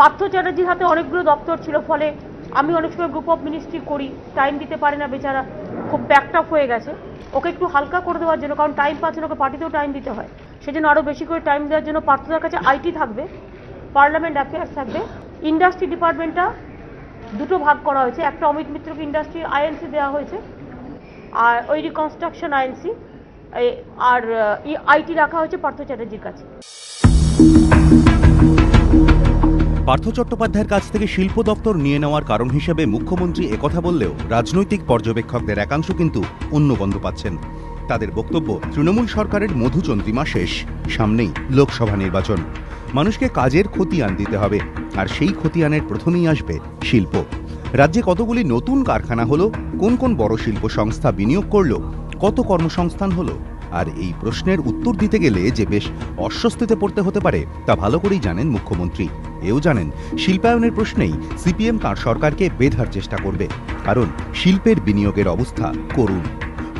পার্থ চ্যাটার্জির হাতে অনেকগুলো দপ্তর ছিল, ফলে আমি অনেক সময় গ্রুপ অফ মিনিস্ট্রি করি, টাইম দিতে পারি না, বেচারা খুব প্যাকড আপ হয়ে গেছে। ওকে একটু হালকা করে দেওয়ার জন্য, কারণ টাইম পাচ্ছে না, ওকে পার্টিতেও টাইম দিতে হয়, সেজন্য আরও বেশি করে টাইম দেওয়ার জন্য পার্থদার কাছে আইটি থাকবে, পার্লামেন্ট অ্যাফেয়ার্স থাকবে, ইন্ডাস্ট্রি ডিপার্টমেন্টটা দুটো ভাগ করা হয়েছে, একটা অমিত মিত্রকে ইন্ডাস্ট্রি আইএনসি দেওয়া হয়েছে, আর ওই রিকনস্ট্রাকশন আইএনসি, আর আইটি রাখা হয়েছে পার্থ চ্যাটার্জির কাছে। পার্থ চট্টোপাধ্যায়ের কাছ থেকে শিল্প দপ্তর নিয়ে নেওয়ার কারণ হিসেবে মুখ্যমন্ত্রী একথা বললেও রাজনৈতিক পর্যবেক্ষকদের একাংশ কিন্তু অন্য গন্ধ পাচ্ছেন। তাদের বক্তব্য, তৃণমূল সরকারের মধুচন্দ্রিমা শেষ, সামনেই লোকসভা নির্বাচন, মানুষকে কাজের খতিয়ান দিতে হবে, আর সেই খতিয়ানের প্রথমেই আসবে শিল্প। রাজ্যে কতগুলি নতুন কারখানা হলো, কোন কোন বড় শিল্প সংস্থা বিনিয়োগ করলো, কত কর্মসংস্থান হলো, আর এই প্রশ্নের উত্তর দিতে গেলে যে বেশ অস্বস্তিতে পড়তে হতে পারে তা ভালো করেই জানেন মুখ্যমন্ত্রী। এও জানেন শিল্পায়নের প্রশ্নেই সিপিএম তাঁর সরকারকে বেঁধার চেষ্টা করবে, কারণ শিল্পের বিনিয়োগের অবস্থা করুণ।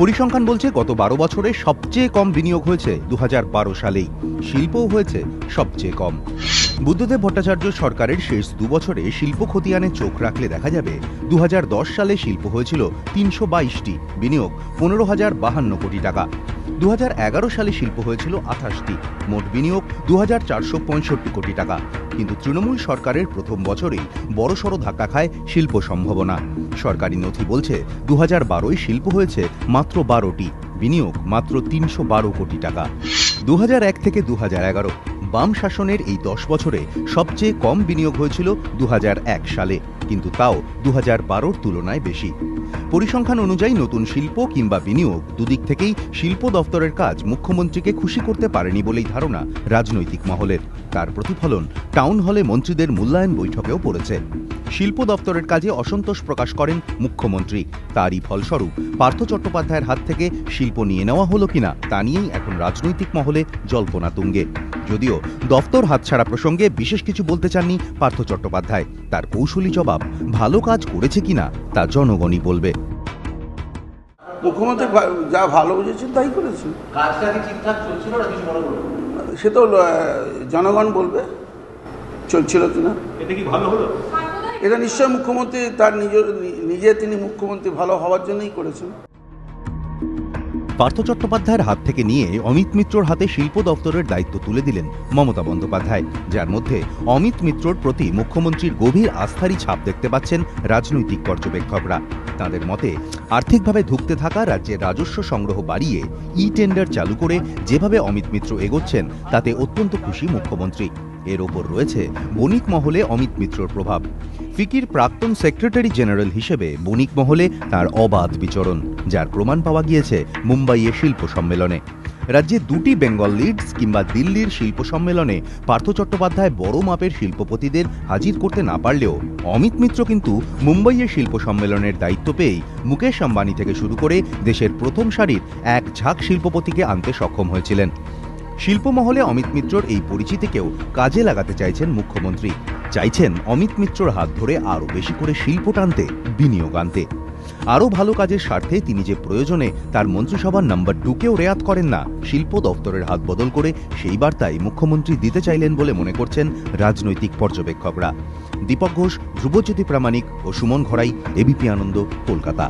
পরিসংখ্যান বলছে গত 12 বছরে সবচেয়ে কম বিনিয়োগ হয়েছে 2012 সালেই, শিল্পও হয়েছে সবচেয়ে কম। বুদ্ধদেব ভট্টাচার্য সরকারের শেষ 2 বছরে শিল্প খতিয়ানে চোখ রাখলে দেখা যাবে 2010 সালে শিল্প হয়েছিল 322টি, বিনিয়োগ 15,052 কোটি টাকা। 2011 সালে শিল্প হয়েছিল 28টি, মোট বিনিয়োগ 2,465 কোটি টাকা। কিন্তু তৃণমূল সরকারের প্রথম বছরেই বড়সড় ধাক্কা খায় শিল্প সম্ভাবনা। সরকারি নথি বলছে 2012 শিল্প হয়েছে মাত্র 12টি, বিনিয়োগ মাত্র 312 কোটি টাকা। 2001 থেকে 2011 বাম শাসনের এই 10 বছরে সবচেয়ে কম বিনিয়োগ হয়েছিল 2001 সালে, কিন্তু তাও 2012-র তুলনায় বেশি। পরিসংখ্যান অনুযায়ী নতুন শিল্প কিংবা বিনিয়োগ দুদিক থেকেই শিল্প দপ্তরের কাজ মুখ্যমন্ত্রীকে খুশি করতে পারেনি বলেই ধারণা রাজনৈতিক মহলের। তার প্রতিফলন টাউন হলে মন্ত্রীদের মূল্যায়ন বৈঠকেও পড়েছে। শিল্প দপ্তরের কাজে অসন্তোষ প্রকাশ করেন মুখ্যমন্ত্রী। তারই ফলস্বরূপ পার্থ চট্টোপাধ্যায়ের হাত থেকে শিল্প নিয়ে নেওয়া হলো কিনা তা নিয়েই এখন রাজনৈতিক মহলে জল্পনা তুঙ্গে। যদিও দপ্তর হাতছাড়া প্রসঙ্গে বিশেষ কিছু বলতে চাননি পার্থ চট্টোপাধ্যায়। তার কৌশলী জবাব, ভালো কাজ করেছে কিনা তা জনগণই বলবে। মুখ্যমন্ত্রী যা ভালো বুঝেছেন তাই করেছেন। কাজটা কি ঠিকঠাক চলছিল না কিছু মনে করো? সে তো জনগণ বলবে চলছিল কিনা। এটা কি ভালো হলো? এটা নিশ্চয় মুখ্যমন্ত্রী তার নিজে তিনি মুখ্যমন্ত্রী ভালো হওয়ার জন্যই করেছেন। পার্থ চট্টোপাধ্যায়ের হাত থেকে নিয়ে অমিত মিত্রর হাতে শিল্প দপ্তরের দায়িত্ব তুলে দিলেন মমতা বন্দ্যোপাধ্যায়, যার মধ্যে অমিত মিত্রর প্রতি মুখ্যমন্ত্রীর গভীর আস্থারই ছাপ দেখতে পাচ্ছেন রাজনৈতিক পর্যবেক্ষকরা। তাদের মতে আর্থিকভাবে ধুঁকতে থাকা রাজ্যের রাজস্ব সংগ্রহ বাড়িয়ে টেন্ডার চালু করে যেভাবে অমিত মিত্র এগোচ্ছেন তাতে অত্যন্ত খুশি মুখ্যমন্ত্রী। এর ওপর রয়েছে বণিক মহলে অমিত মিত্রর প্রভাব। ফিকির প্রাক্তন সেক্রেটারি জেনারেল হিসেবে বণিক মহলে তার অবাধ বিচরণ, যার প্রমাণ পাওয়া গিয়েছে মুম্বাইয়ের শিল্প সম্মেলনে। রাজ্যে 2টি বেঙ্গল লিডস কিংবা দিল্লির শিল্প সম্মেলনে পার্থ চট্টোপাধ্যায় বড় মাপের শিল্পপতিদের হাজির করতে না পারলেও অমিত মিত্র কিন্তু মুম্বাইয়ের শিল্প সম্মেলনের দায়িত্ব পেয়েই মুকেশ আম্বানি থেকে শুরু করে দেশের প্রথম সারির এক ঝাঁক শিল্পপতিকে আনতে সক্ষম হয়েছিলেন। শিল্পমহলে অমিত মিত্রর এই পরিচিতিকেও কাজে লাগাতে চাইছেন মুখ্যমন্ত্রী। চাইছেন অমিত মিত্রর হাত ধরে আরও বেশি করে শিল্প টানতে, বিনিয়োগ আনতে। আরও ভালো কাজের স্বার্থে তিনি যে প্রয়োজনে তার মন্ত্রিসভার নাম্বার 2কেও রেয়াত করেন না, শিল্প দপ্তরের হাত বদল করে সেই বার্তাই মুখ্যমন্ত্রী দিতে চাইলেন বলে মনে করছেন রাজনৈতিক পর্যবেক্ষকরা। দীপক ঘোষ, ধ্রুবজ্যোতি প্রামাণিক ও সুমন ঘরাই, এবিপি আনন্দ, কলকাতা।